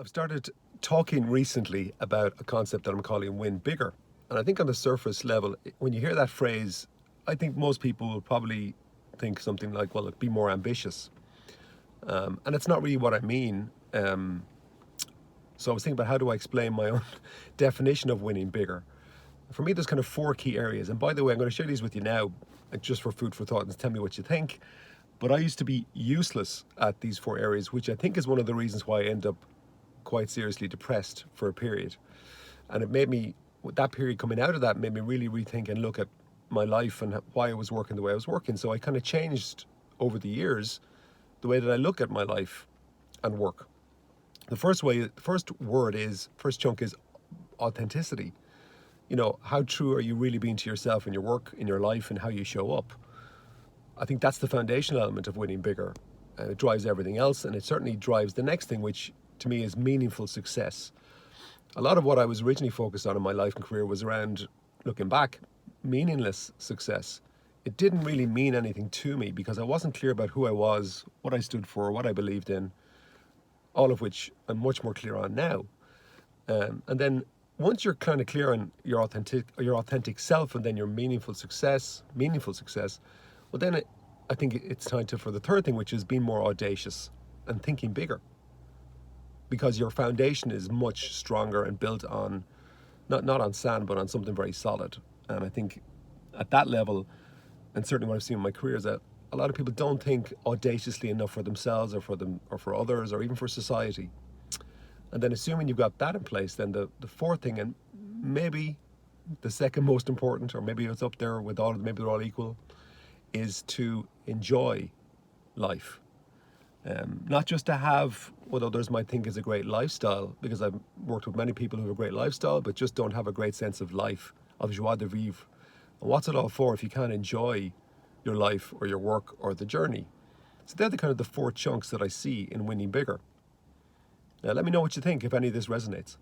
I've started talking recently about a concept that I'm calling win bigger. And I think on the surface level, when you hear that phrase, I think most people will probably think something like, well, be more ambitious. And it's not really what I mean. So I was thinking about how do I explain my own definition of winning bigger. For me, there's kind of four key areas. And by the way, I'm going to share these with you now, like just for food for thought, and tell me what you think. But I used to be useless at these four areas, which I think is one of the reasons why I end up quite seriously depressed for a period. And it made me, that period coming out of that made me really rethink and look at my life and why I was working the way I was working. So I kind of changed over the years the way that I look at my life and work. First chunk is authenticity. You know, how true are you really being to yourself in your work, in your life, and how you show up? I think that's the foundational element of winning bigger. It drives everything else, and it certainly drives the next thing, which to me is meaningful success. A lot of what I was originally focused on in my life and career was around, looking back, meaningless success. It didn't really mean anything to me because I wasn't clear about who I was, what I stood for, what I believed in, all of which I'm much more clear on now. And then once you're kind of clear on your authentic self, and then your meaningful success, well then I think it's time for the third thing, which is being more audacious and thinking bigger, because your foundation is much stronger and built on not on sand but on something very solid. And I think at that level, and certainly what I've seen in my career, is that a lot of people don't think audaciously enough for themselves or for others or even for society. And then assuming you've got that in place, then the fourth thing, and maybe the second most important, or maybe it's up there with all, maybe they're all equal, is to enjoy life. Not just to have what others might think is a great lifestyle, because I've worked with many people who have a great lifestyle but just don't have a great sense of life, of joie de vivre. And what's it all for if you can't enjoy your life or your work or the journey? So they're the kind of the four chunks that I see in winning bigger. Now let me know what you think if any of this resonates.